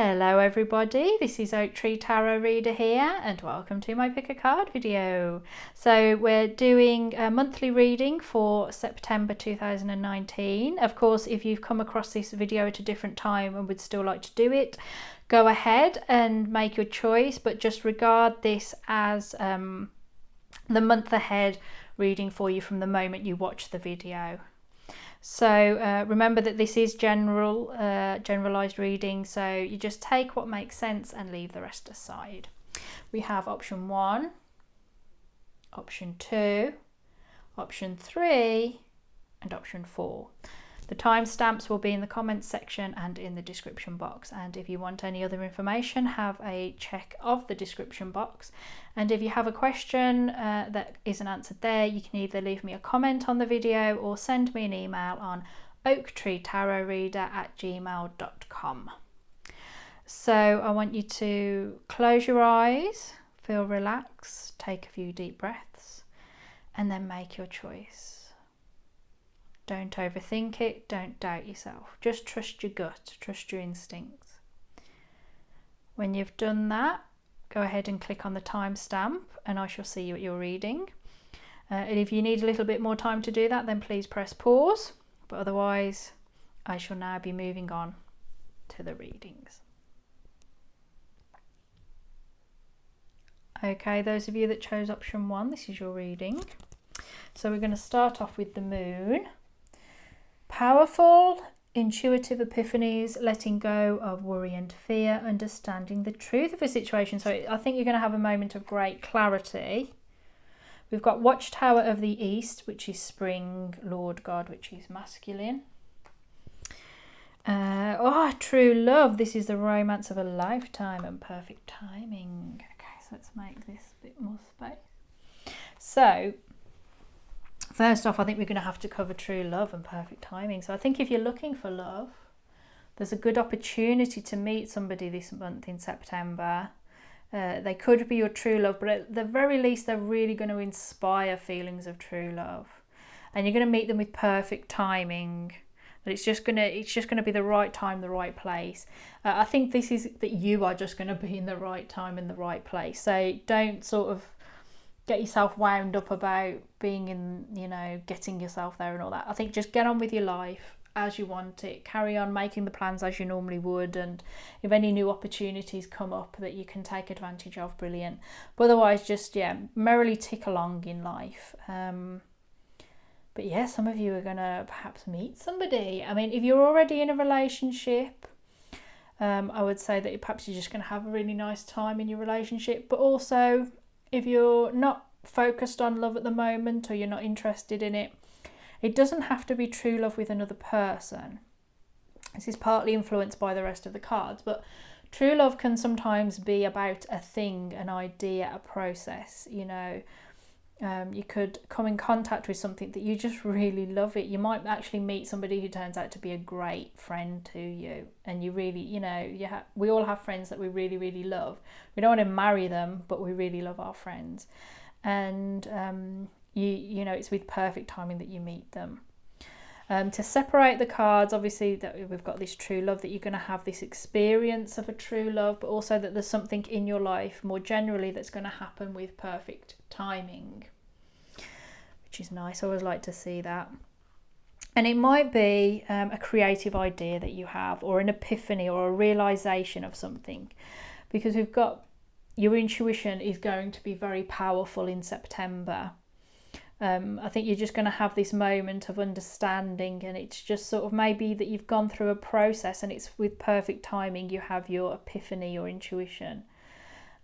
Hello everybody, this is Oak Tree Tarot Reader here and welcome to my pick a card video. So we're doing a monthly reading for September 2019. Of course, if you've come across this video at a different time and would still like to do it, go ahead and make your choice, but just regard this as the month ahead reading for you from the moment you watch the video. So remember that this is generalized reading, so you just take what makes sense and leave the rest aside. We have option 1, option 2, option 3 and option 4. The timestamps will be in the comments section and in the description box, and if you want any other information, have a check of the description box. And if you have a question that isn't answered there, you can either leave me a comment on the video or send me an email on oaktreetarotreader@gmail.com. So I want you to close your eyes, feel relaxed, take a few deep breaths, and then make your choice. Don't overthink it, don't doubt yourself. Just trust your gut, trust your instincts. When you've done that, go ahead and click on the timestamp and I shall see you at your reading. And if you need a little bit more time to do that, then please press pause. But otherwise, I shall now be moving on to the readings. Okay, those of you that chose option 1, this is your reading. So we're going to start off with the moon. Powerful, intuitive epiphanies, letting go of worry and fear, understanding the truth of a situation. So I think you're going to have a moment of great clarity. We've got Watchtower of the East, which is spring, Lord God, which is masculine. True love. This is the romance of a lifetime and perfect timing. Okay, so let's make this a bit more space. So first off, I think we're going to have to cover true love and perfect timing. So I think if you're looking for love, there's a good opportunity to meet somebody this month in September. They could be your true love, but at the very least, they're really going to inspire feelings of true love. And you're going to meet them with perfect timing. But it's just going to be the right time, the right place. I think this is that you are just going to be in the right time in the right place. So don't sort of get yourself wound up about being in, getting yourself there and all that. I think just get on with your life as you want it. Carry on making the plans as you normally would. And if any new opportunities come up that you can take advantage of, brilliant. But otherwise, just, merrily tick along in life. But yeah, some of you are going to perhaps meet somebody. I mean, if you're already in a relationship, I would say that perhaps you're just going to have a really nice time in your relationship. But also, if you're not focused on love at the moment or you're not interested in it, it doesn't have to be true love with another person. This is partly influenced by the rest of the cards, but true love can sometimes be about a thing, an idea, a process. You could come in contact with something that you just really love it. You might actually meet somebody who turns out to be a great friend to you, and you really, we all have friends that we really, really love. We don't want to marry them, but we really love our friends, and it's with perfect timing that you meet them. To separate the cards, obviously that we've got this true love, that you're going to have this experience of a true love, but also that there's something in your life more generally that's going to happen with perfect timing, which is nice. I always like to see that. And it might be a creative idea that you have, or an epiphany, or a realization of something, because we've got your intuition is going to be very powerful in September. I think you're just going to have this moment of understanding, and it's just sort of maybe that you've gone through a process and it's with perfect timing you have your epiphany, your intuition.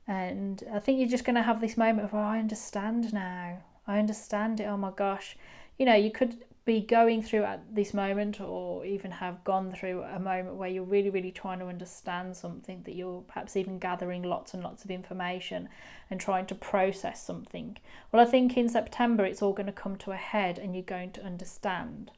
And I think you're just going to have this moment of, I understand now. I understand it. Oh my gosh. You could be going through at this moment, or even have gone through a moment where you're really, really trying to understand something, that you're perhaps even gathering lots and lots of information and trying to process something. Well, I think in September it's all going to come to a head and you're going to understand.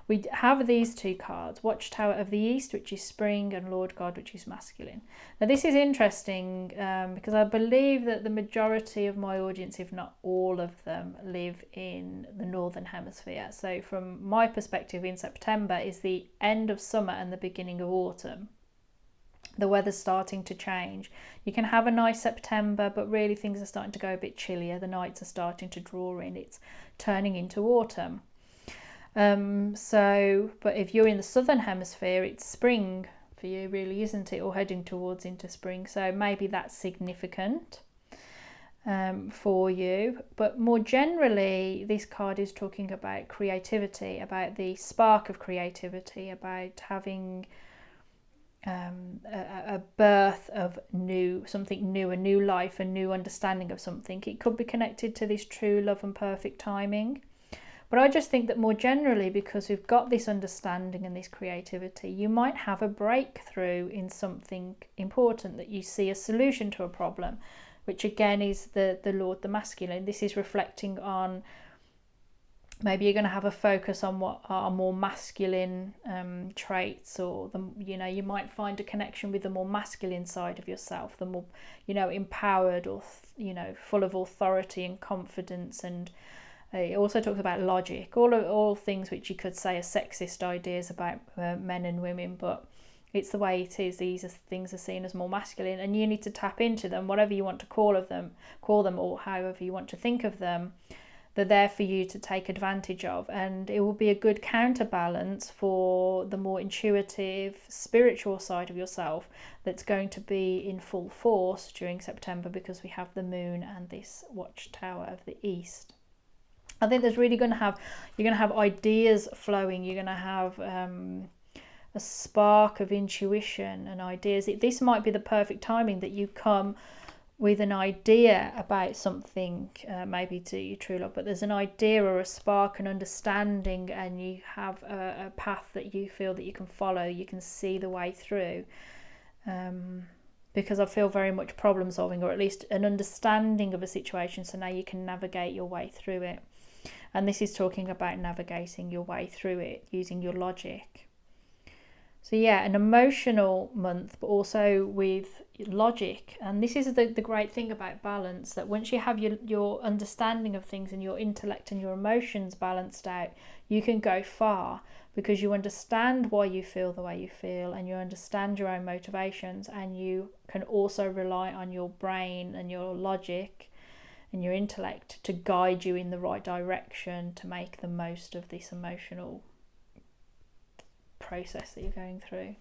We have these two cards, Watchtower of the East, which is spring, and Lord God, which is masculine. Now this is interesting because I believe that the majority of my audience, if not all of them, live in the Northern Hemisphere. So from my perspective, in September is the end of summer and the beginning of autumn. The weather's starting to change. You can have a nice September, but really things are starting to go a bit chillier. The nights are starting to draw in. It's turning into autumn. But if you're in the southern hemisphere, it's spring for you, really, isn't it? Or heading towards into spring. So maybe that's significant for you. But more generally, this card is talking about creativity, about the spark of creativity, about having a birth of something new, a new life, a new understanding of something. It could be connected to this true love and perfect timing. But I just think that more generally, because we've got this understanding and this creativity, you might have a breakthrough in something important, that you see a solution to a problem, which again is the Lord, the masculine. This is reflecting on, maybe you're going to have a focus on what are more masculine traits, or you might find a connection with the more masculine side of yourself, the more empowered, or full of authority and confidence. And it also talks about logic, all things which you could say are sexist ideas about men and women, but it's the way it is. These things are seen as more masculine, and you need to tap into them, whatever you want to call them, or however you want to think of them. They're there for you to take advantage of, and it will be a good counterbalance for the more intuitive, spiritual side of yourself that's going to be in full force during September, because we have the moon and this watchtower of the east. I think there's really you're going to have ideas flowing. You're going to have a spark of intuition and ideas. This might be the perfect timing that you come with an idea about something, maybe to your true love, but there's an idea or a spark, an understanding, and you have a path that you feel that you can follow, you can see the way through. Because I feel very much problem solving, or at least an understanding of a situation, so now you can navigate your way through it. And this is talking about navigating your way through it using your logic. So yeah, an emotional month, but also with logic. And this is the great thing about balance, that once you have your understanding of things and your intellect and your emotions balanced out, you can go far, because you understand why you feel the way you feel, and you understand your own motivations, and you can also rely on your brain and your logic and your intellect to guide you in the right direction to make the most of this emotional process that you're going through.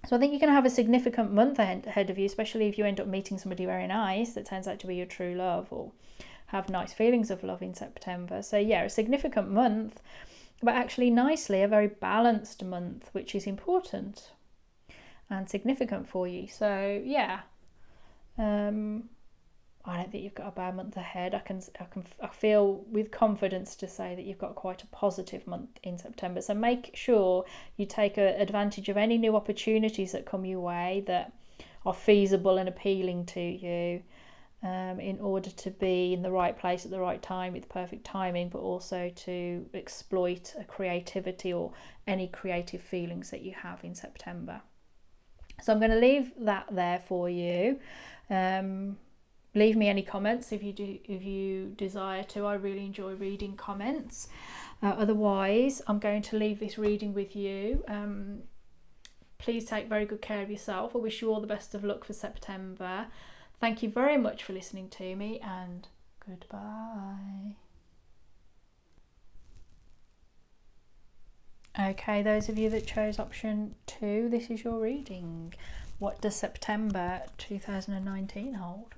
So I think you're going to have a significant month ahead of you, especially if you end up meeting somebody very nice that turns out to be your true love, or have nice feelings of love in September. So yeah, a significant month, but actually nicely a very balanced month, which is important and significant for you. So yeah, I don't think you've got a bad month ahead. I feel with confidence to say that you've got quite a positive month in September. So make sure you take advantage of any new opportunities that come your way that are feasible and appealing to you, in order to be in the right place at the right time with perfect timing, but also to exploit a creativity or any creative feelings that you have in September. So I'm going to leave that there for you. Leave me any comments if you desire to. I really enjoy reading comments. Otherwise, I'm going to leave this reading with you. Please take very good care of yourself. I wish you all the best of luck for September. Thank you very much for listening to me, and goodbye. Okay, those of you that chose option 2, this is your reading. What does September 2019 hold?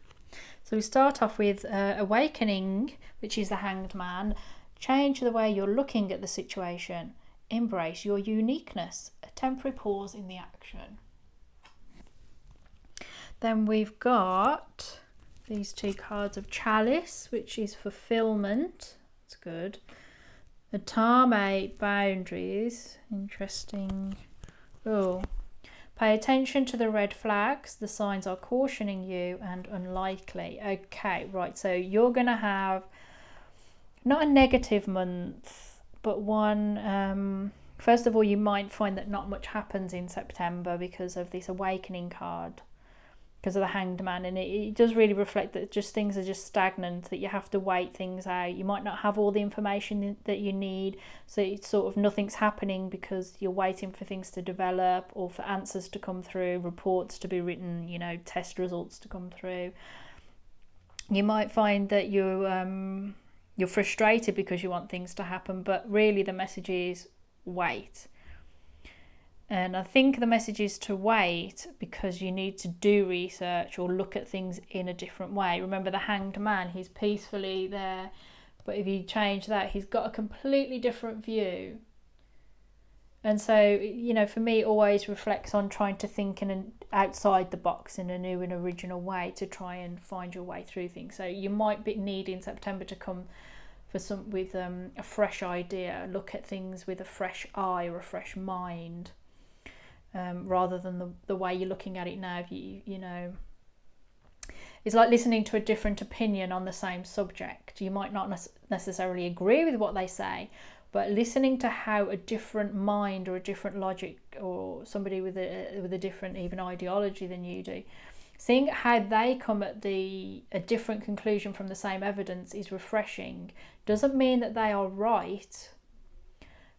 So we start off with awakening, which is the Hanged Man. Change the way you're looking at the situation. Embrace your uniqueness. A temporary pause in the action. Then we've got these 2 cards of Chalice, which is fulfillment. That's good. Atame, boundaries. Interesting. Oh. Pay attention to the red flags. The signs are cautioning you, and unlikely. Okay, right. So you're going to have not a negative month, but one... first of all, you might find that not much happens in September because of this awakening card. because of the Hanged Man, and it does really reflect that just things are just stagnant, that you have to wait things out. You might not have all the information that you need, so it's sort of nothing's happening because you're waiting for things to develop or for answers to come through, reports to be written, you know, test results to come through. You might find that you're frustrated because you want things to happen, but really the message is wait. And I think the message is to wait because you need to do research or look at things in a different way. Remember the Hanged Man, he's peacefully there, but if you change that, he's got a completely different view. And so, you know, for me, it always reflects on trying to think outside the box in a new and original way to try and find your way through things. So you might need in September to come with a fresh idea, look at things with a fresh eye or a fresh mind. Rather than the way you're looking at it now. If you know, it's like listening to a different opinion on the same subject. You might not necessarily agree with what they say, but listening to how a different mind or a different logic or somebody with a different even ideology than you do, seeing how they come at a different conclusion from the same evidence is refreshing. Doesn't mean that they are right,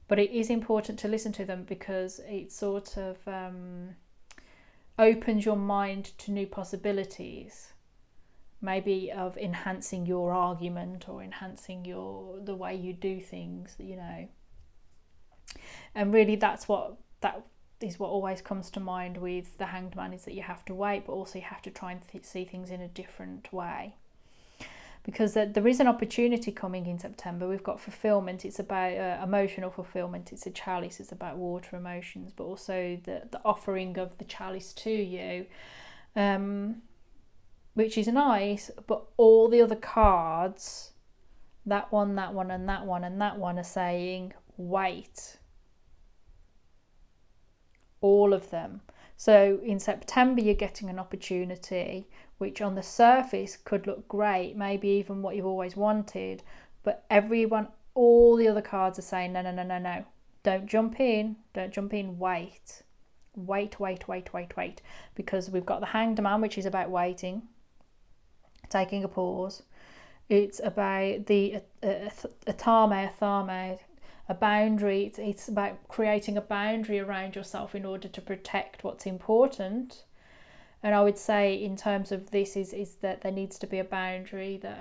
but it is important to listen to them because it sort of opens your mind to new possibilities, maybe of enhancing your argument or enhancing the way you do things, you know. And really that is what always comes to mind with the Hanged Man, is that you have to wait, but also you have to try and see things in a different way. Because there is an opportunity coming in September. We've got fulfillment. It's about emotional fulfillment. It's a chalice. It's about water emotions, but also the offering of the chalice to you, which is nice. But all the other cards, that one, and that one, and that one, are saying wait. All of them. So in September, you're getting an opportunity which on the surface could look great, maybe even what you've always wanted, but all the other cards are saying, no. Don't jump in, wait. Wait. Because we've got the Hanged Man, which is about waiting, taking a pause. It's about the athame, a boundary. It's about creating a boundary around yourself in order to protect what's important. And I would say in terms of this is that there needs to be a boundary that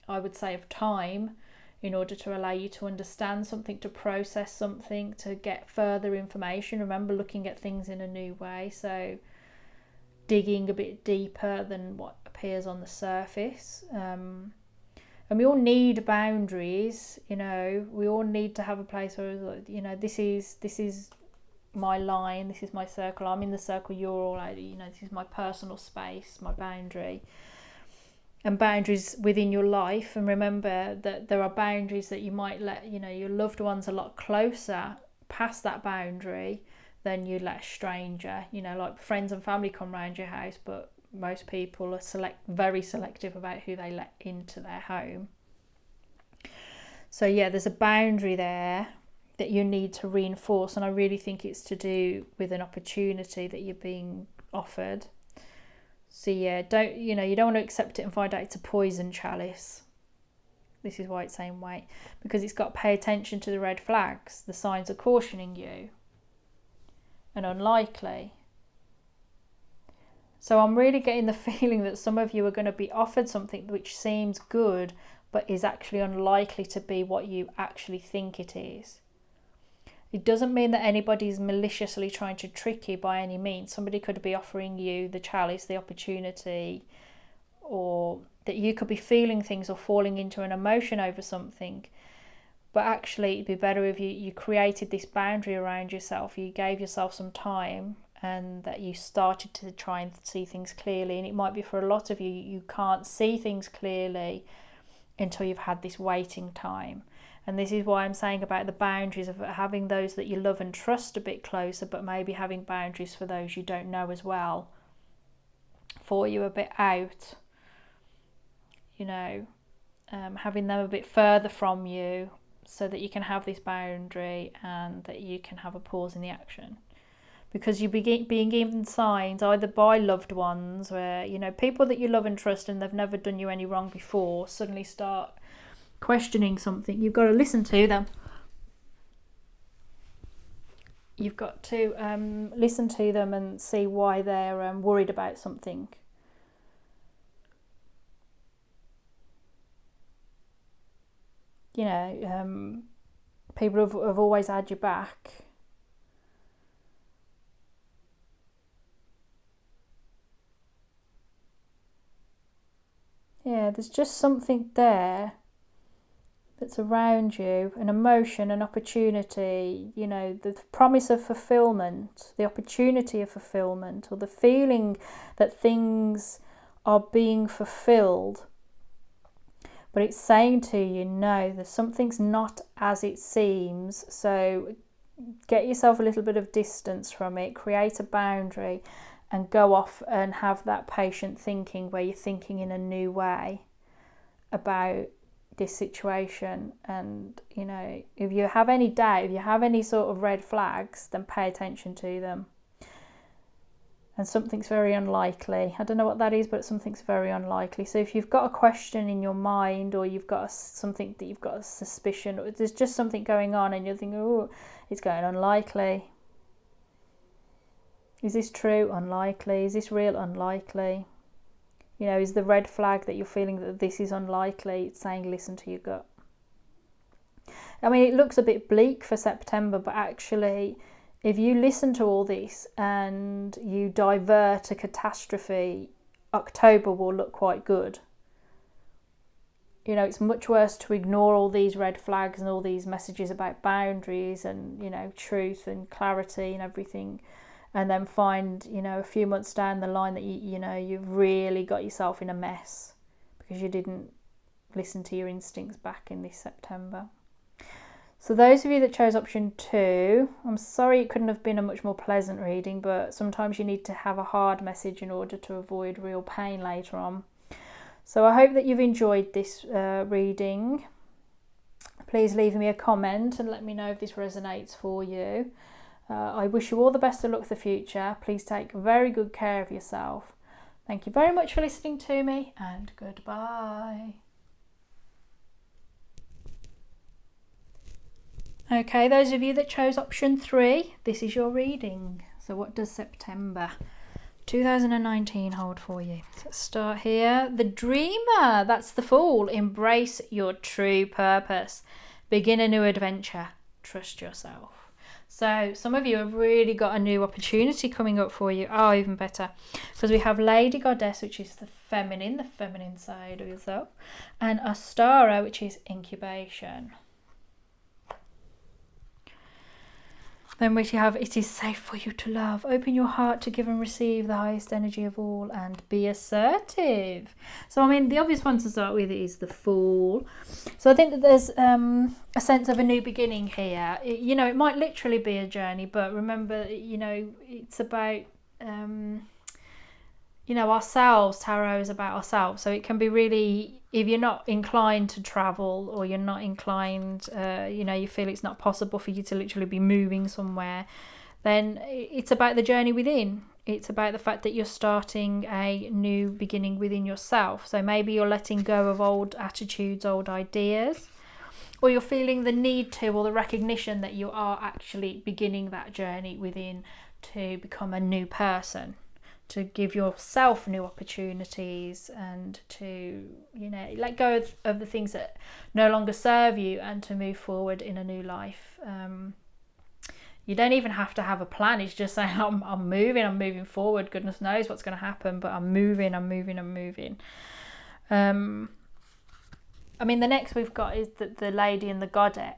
I would say of time, in order to allow you to understand something, to process something, to get further information. Remember, looking at things in a new way. So digging a bit deeper than what appears on the surface. And we all need boundaries, you know. We all need to have a place where, you know, this is my line, this is my circle, I'm in the circle, you're all out, you know, this is my personal space, my boundary. And boundaries within your life, and remember that there are boundaries that you might let, you know, your loved ones a lot closer past that boundary than you let a stranger. You know, like friends and family come round your house, but most people are very selective about who they let into their home. So yeah, there's a boundary there that you need to reinforce, and I really think it's to do with an opportunity that you're being offered. So yeah, you don't want to accept it and find out it's a poison chalice. This is why it's saying wait, because it's got to pay attention to the red flags. The signs are cautioning you and unlikely. So I'm really getting the feeling that some of you are going to be offered something which seems good but is actually unlikely to be what you actually think it is. It doesn't mean that anybody's maliciously trying to trick you by any means. Somebody could be offering you the chalice, the opportunity, or that you could be feeling things or falling into an emotion over something. But actually, it'd be better if you created this boundary around yourself. You gave yourself some time, and that you started to try and see things clearly. And it might be for a lot of you, you can't see things clearly until you've had this waiting time. And this is why I'm saying about the boundaries of having those that you love and trust a bit closer, but maybe having boundaries for those you don't know as well, for you a bit out, you know, having them a bit further from you so that you can have this boundary and that you can have a pause in the action. because you're being given signs either by loved ones where, you know, people that you love and trust and they've never done you any wrong before suddenly start questioning something. You've got to listen to them. You've got to listen to them and see why they're worried about something. You know, people have always had your back. Yeah, there's just something there that's around you, an emotion, an opportunity, you know, the promise of fulfillment, the opportunity of fulfillment, or the feeling that things are being fulfilled. But it's saying to you, no, there's something's not as it seems. So get yourself a little bit of distance from it, create a boundary, and go off and have that patient thinking where you're thinking in a new way about this situation. And, you know, if you have any doubt, if you have any sort of red flags, then pay attention to them. And something's very unlikely. I don't know what that is, but something's very unlikely. So if you've got a question in your mind, or you've got something that you've got a suspicion, or there's just something going on and you're thinking, oh, it's going unlikely. Is this true? Unlikely. Is this real? Unlikely. You know, is the red flag that you're feeling that this is unlikely? It's saying listen to your gut. I mean, it looks a bit bleak for September, but actually, if you listen to all this and you divert a catastrophe, October will look quite good. You know, it's much worse to ignore all these red flags and all these messages about boundaries and, you know, truth and clarity and everything, and then find, you know, a few months down the line that you know, you've really got yourself in a mess because you didn't listen to your instincts back in this September. So those of you that chose option 2, I'm sorry it couldn't have been a much more pleasant reading, but sometimes you need to have a hard message in order to avoid real pain later on. So I hope that you've enjoyed this reading. Please leave me a comment and let me know if this resonates for you. I wish you all the best of luck for the future. Please take very good care of yourself. Thank you very much for listening to me, and goodbye. Okay, those of you that chose option 3, this is your reading. So what does September 2019 hold for you? Let's start here. The Dreamer, that's the Fool. Embrace your true purpose. Begin a new adventure. Trust yourself. So some of you have really got a new opportunity coming up for you. Oh, even better. Because we have Lady Goddess, which is the feminine side of yourself. And Ostara, which is incubation. Then we have, it is safe for you to love. Open your heart to give and receive the highest energy of all, and be assertive. So, I mean, the obvious one to start with is the Fool. So I think that there's a sense of a new beginning here. You know, it might literally be a journey, but remember, you know, it's about, you know, ourselves. Tarot is about ourselves. So it can be really, if you're not inclined to travel, or you're not inclined, you know, you feel it's not possible for you to literally be moving somewhere, then it's about the journey within. It's about the fact that you're starting a new beginning within yourself. So maybe you're letting go of old attitudes, old ideas, or you're feeling the need to, or the recognition that you are actually beginning that journey within to become a new person, to give yourself new opportunities, and to, you know, let go of the things that no longer serve you, and to move forward in a new life. You don't even have to have a plan. It's just saying, I'm moving forward. Goodness knows what's going to happen, but I'm moving. I mean, the next we've got is the Lady and the Goddess,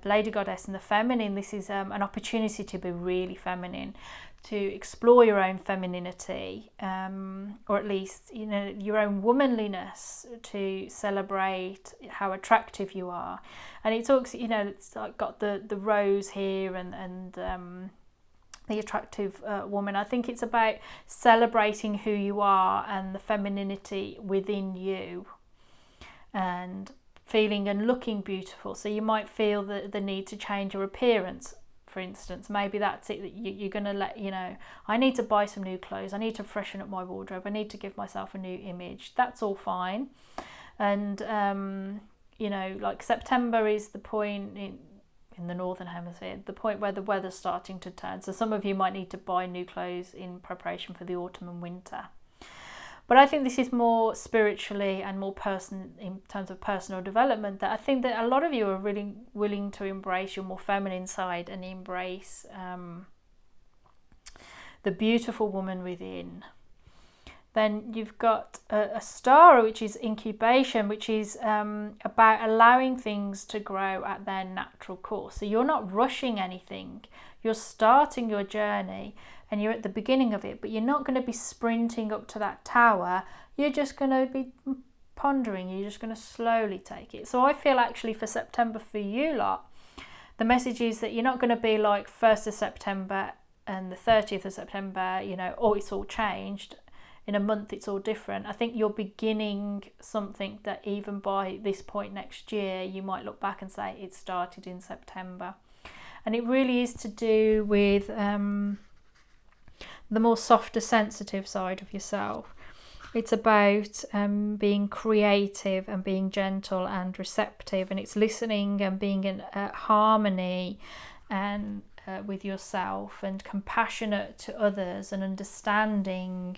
Lady Goddess and the Feminine. This is an opportunity to be really feminine, to explore your own femininity, or at least, you know, your own womanliness, to celebrate how attractive you are. And it talks, you know, it's like got the rose here and the attractive woman. I think it's about celebrating who you are and the femininity within you, and feeling and looking beautiful. So you might feel the need to change your appearance for instance. Maybe that's it, that you're going to let, you know, I need to buy some new clothes, I need to freshen up my wardrobe, I need to give myself a new image. That's all fine. And you know, like September is the point in the northern hemisphere, the point where the weather's starting to turn. So some of you might need to buy new clothes in preparation for the autumn and winter. But I think this is more spiritually and more in terms of personal development, that I think that a lot of you are really willing to embrace your more feminine side and embrace the beautiful woman within. Then you've got a star, which is incubation, which is about allowing things to grow at their natural course. So you're not rushing anything. You're starting your journey and you're at the beginning of it, but you're not going to be sprinting up to that tower. You're just going to be pondering. You're just going to slowly take it. So I feel actually for September for you lot, the message is that you're not going to be like 1st of September and the 30th of September, you know, oh, it's all changed. In a month it's all different. I think you're beginning something that even by this point next year you might look back and say it started in September. And it really is to do with the more softer, sensitive side of yourself. It's about being creative and being gentle and receptive, and it's listening and being in harmony and with yourself, and compassionate to others and understanding.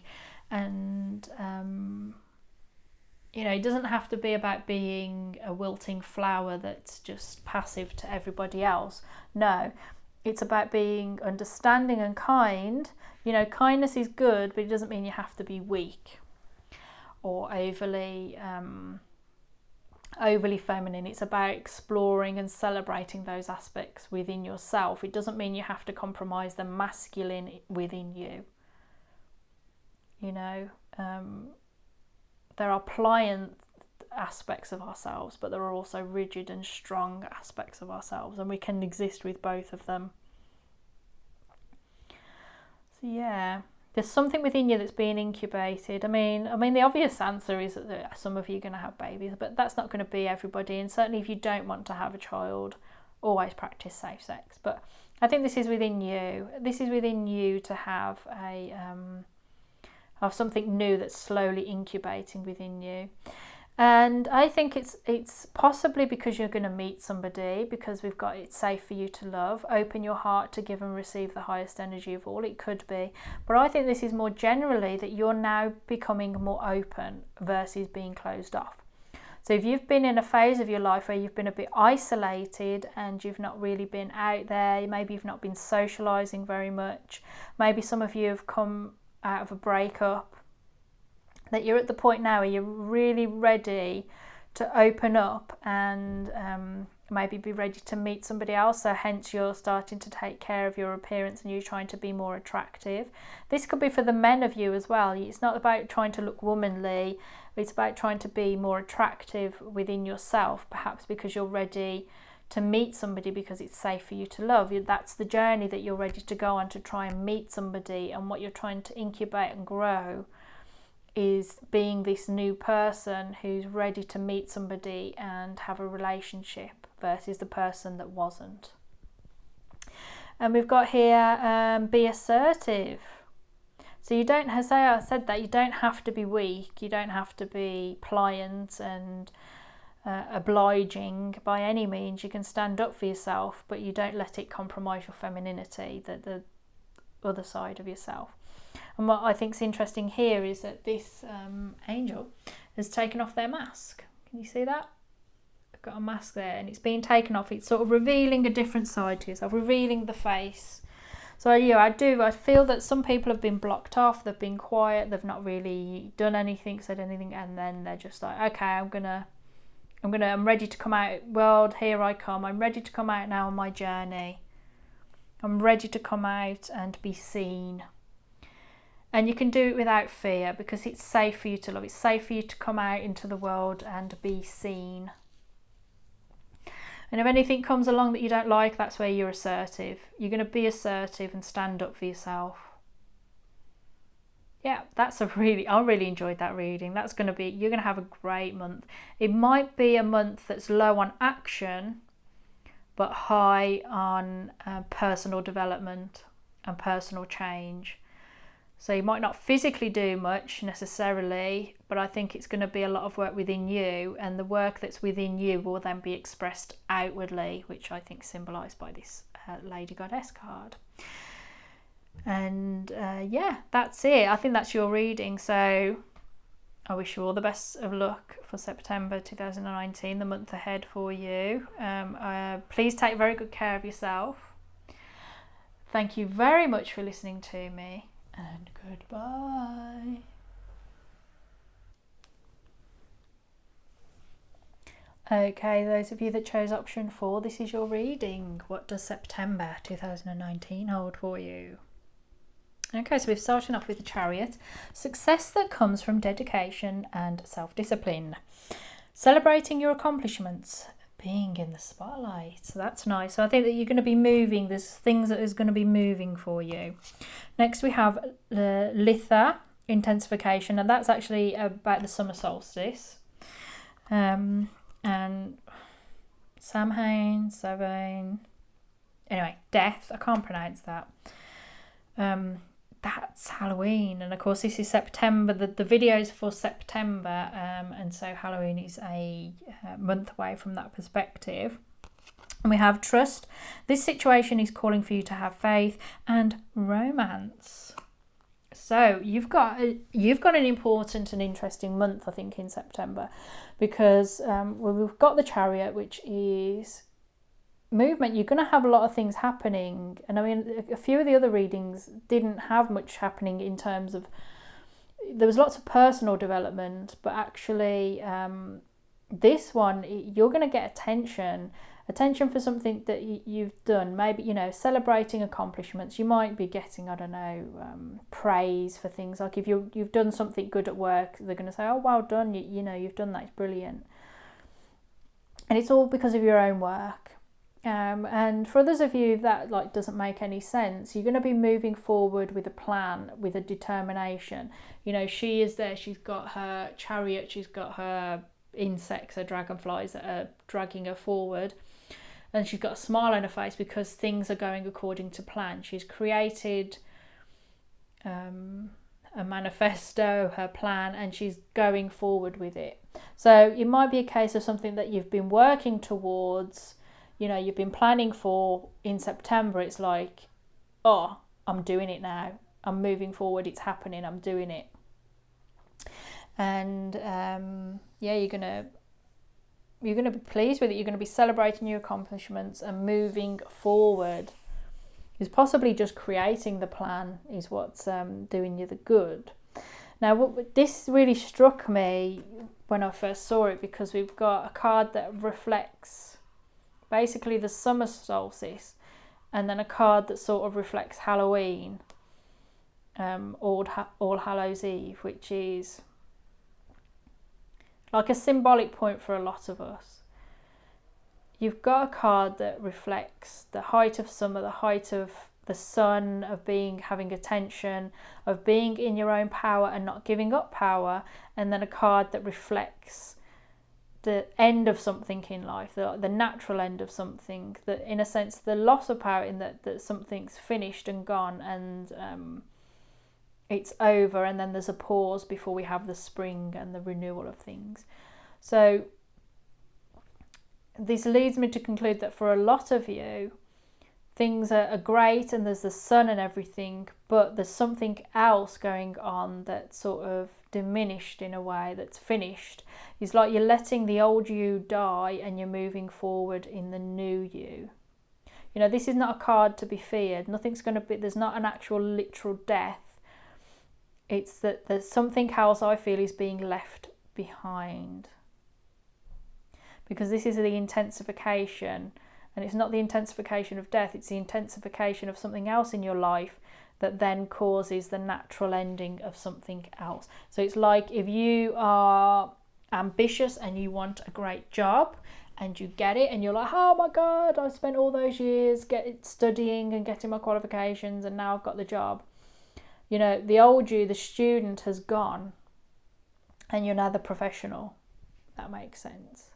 And you know, it doesn't have to be about being a wilting flower that's just passive to everybody else. No, it's about being understanding and kind. You know, kindness is good, but it doesn't mean you have to be weak or overly feminine. It's about exploring and celebrating those aspects within yourself. It doesn't mean you have to compromise the masculine within you. You know, there are pliant aspects of ourselves, but there are also rigid and strong aspects of ourselves, and we can exist with both of them. So yeah, there's something within you that's being incubated. I mean, the obvious answer is that some of you are going to have babies, but that's not going to be everybody. And certainly, if you don't want to have a child, always practice safe sex. But I think this is within you. This is within you to have of something new that's slowly incubating within you. And I think it's possibly because you're going to meet somebody, because we've got it's safe for you to love. Open your heart to give and receive the highest energy of all. It could be. But I think this is more generally that you're now becoming more open versus being closed off. So if you've been in a phase of your life where you've been a bit isolated and you've not really been out there, maybe you've not been socialising very much, maybe some of you have come out of a breakup, that you're at the point now where you're really ready to open up and maybe be ready to meet somebody else. So hence you're starting to take care of your appearance and you're trying to be more attractive. This could be for the men of you as well. It's not about trying to look womanly, it's about trying to be more attractive within yourself, perhaps because you're ready to meet somebody because it's safe for you to love. That's the journey that you're ready to go on, to try and meet somebody, and what you're trying to incubate and grow is being this new person who's ready to meet somebody and have a relationship versus the person that wasn't. And we've got here be assertive. So you don't, as I said that, you don't have to be weak, you don't have to be pliant and obliging by any means. You can stand up for yourself, but you don't let it compromise your femininity, the other side of yourself. And what I think is interesting here is that this angel has taken off their mask. Can you see that? I've got a mask there and it's being taken off. It's sort of revealing a different side to yourself, revealing the face. So yeah, I feel that some people have been blocked off, they've been quiet, they've not really done anything, said anything, and then they're just like, okay, I'm ready to come out, world, here I come. I'm ready to come out now on my journey. I'm ready to come out and be seen. And you can do it without fear because it's safe for you to love. It's safe for you to come out into the world and be seen. And if anything comes along that you don't like, that's where you're assertive. You're going to be assertive and stand up for yourself. Yeah, I really enjoyed that reading. You're going to have a great month. It might be a month that's low on action, but high on personal development and personal change. So you might not physically do much necessarily, but I think it's going to be a lot of work within you, and the work that's within you will then be expressed outwardly, which I think symbolised by this Lady Goddess card. And yeah, that's it. I think that's your reading. So I wish you all the best of luck for September 2019, the month ahead for you. Please take very good care of yourself. Thank you very much for listening to me, and goodbye. Okay, those of you that chose option 4, this is your reading. What does September 2019 hold for you? Okay, so we're starting off with the Chariot. Success that comes from dedication and self-discipline. Celebrating your accomplishments. Being in the spotlight. So that's nice. So I think that you're going to be moving. There's things that is going to be moving for you. Next we have Litha, intensification. And that's actually about the summer solstice. And Samhain. Anyway, death. I can't pronounce that. That's Halloween, and of course this is September. The video is for September, and so Halloween is a month away from that perspective. And we have trust. This situation is calling for you to have faith, and romance. So you've got an important and interesting month, I think, in September, because we've got the Chariot, which is movement. You're going to have a lot of things happening, and I mean a few of the other readings didn't have much happening in terms of, there was lots of personal development, but actually this one you're going to get attention for something that you've done. Maybe, you know, celebrating accomplishments. You might be getting, I don't know, praise for things, like if you've done something good at work, they're going to say, oh, well done, you know, you've done that, it's brilliant. And it's all because of your own work. And for others of you that like doesn't make any sense, you're going to be moving forward with a plan, with a determination. You know, she is there, she's got her chariot, she's got her insects, her dragonflies that are dragging her forward, and she's got a smile on her face because things are going according to plan. She's created a manifesto, her plan, and she's going forward with it. So it might be a case of something that you've been working towards, you know, you've been planning for. In September it's like, oh, I'm doing it now, I'm moving forward, it's happening, I'm doing it. And yeah, you're gonna be pleased with it. You're going to be celebrating your accomplishments and moving forward. Is possibly just creating the plan is what's doing you the good. Now, this really struck me when I first saw it, because we've got a card that reflects basically the summer solstice, and then a card that sort of reflects Halloween, All Hallows Eve, which is like a symbolic point for a lot of us. You've got a card that reflects the height of summer, the height of the sun, of having attention, of being in your own power and not giving up power, and then a card that reflects the end of something in life, the natural end of something, that in a sense the loss of power, in that something's finished and gone, and it's over, and then there's a pause before we have the spring and the renewal of things. So this leads me to conclude that for a lot of you, things are great and there's the sun and everything, but there's something else going on that's sort of diminished in a way, that's finished. It's like you're letting the old you die and you're moving forward in the new you. You know, this is not a card to be feared. There's not an actual literal death. It's that there's something else, I feel, is being left behind. Because this is the intensification, and it's not the intensification of death, it's the intensification of something else in your life that then causes the natural ending of something else. So it's like if you are ambitious and you want a great job and you get it and you're like, oh my God, I spent all those years studying and getting my qualifications and now I've got the job. You know, the old you, the student, has gone and you're now the professional. That makes sense.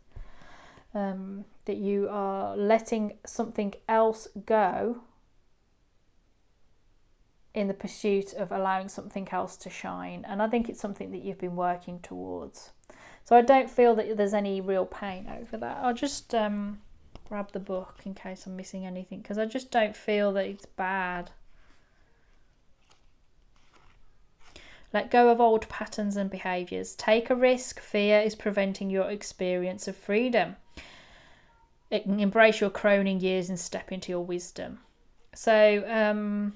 that you are letting something else go in the pursuit of allowing something else to shine. And I think it's something that you've been working towards. So I don't feel that there's any real pain over that. I'll just grab the book in case I'm missing anything, because I just don't feel that it's bad. Let go of old patterns and behaviours. Take a risk. Fear is preventing your experience of freedom. Embrace your croning years and step into your wisdom. So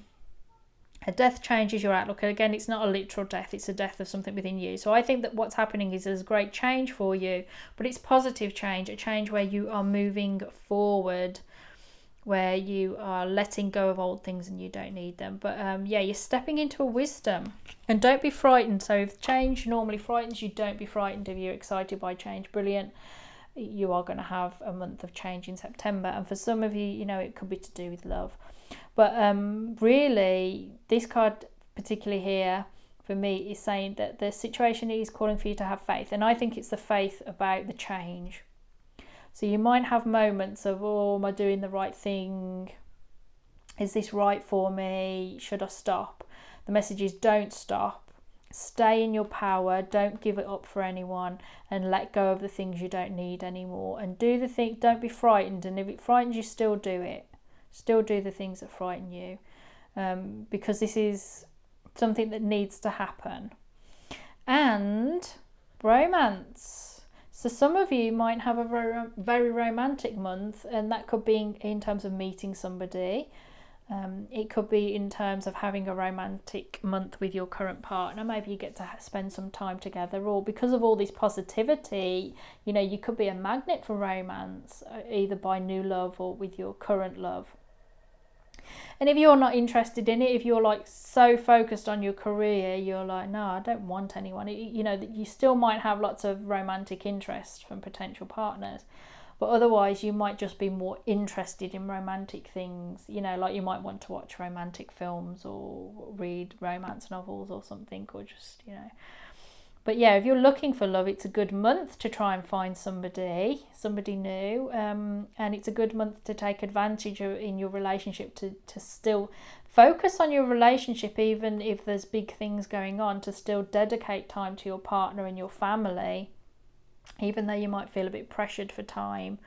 a death changes your outlook. And again, it's not a literal death, it's a death of something within you. So I think that what's happening is there's great change for you, but it's positive change, a change where you are moving forward, where you are letting go of old things and you don't need them. But yeah, you're stepping into a wisdom. And don't be frightened. So if change normally frightens you, don't be frightened. If you're excited by change, brilliant. You are going to have a month of change in September. And for some of you, you know, it could be to do with love. But really, this card particularly here for me is saying that the situation is calling for you to have faith. And I think it's the faith about the change. So you might have moments of, oh, am I doing the right thing? Is this right for me? Should I stop? The message is don't stop. Stay in your power. Don't give it up for anyone, and let go of the things you don't need anymore. And do the thing. Don't be frightened. And if it frightens you, still do it. Still do the things that frighten you, because this is something that needs to happen. And romance. So some of you might have a very romantic month, and that could be in terms of meeting somebody. It could be in terms of having a romantic month with your current partner. Maybe you get to spend some time together, or because of all this positivity, you know, you could be a magnet for romance, either by new love or with your current love. And if you're not interested in it, if you're like so focused on your career, you're like, no, I don't want anyone. You know, you still might have lots of romantic interest from potential partners. But otherwise, you might just be more interested in romantic things. You know, like you might want to watch romantic films or read romance novels or something, or just, you know. But yeah, if you're looking for love, it's a good month to try and find somebody new. And it's a good month to take advantage of in your relationship, to still focus on your relationship, even if there's big things going on, to still dedicate time to your partner and your family, even though you might feel a bit pressured for time,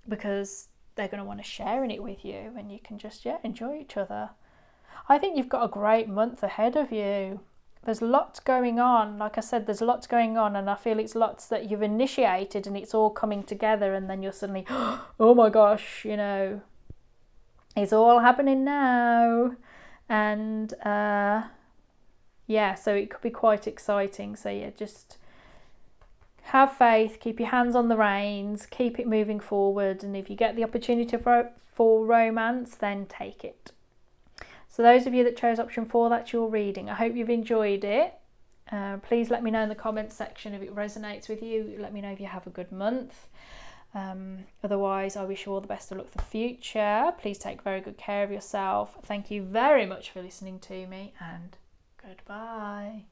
because they're going to want to share in it with you, and you can just, enjoy each other. I think you've got a great month ahead of you. There's lots going on. Like I said, there's lots going on, and I feel it's lots that you've initiated and it's all coming together, and then you're suddenly, oh my gosh, you know, it's all happening now. And yeah, so it could be quite exciting. So yeah, just have faith, keep your hands on the reins, keep it moving forward, and if you get the opportunity for romance, then take it. So those of you that chose option 4, that's your reading. I hope you've enjoyed it. Please let me know in the comments section if it resonates with you. Let me know if you have a good month. Otherwise, I wish you all the best of luck for the future. Please take very good care of yourself. Thank you very much for listening to me, and goodbye.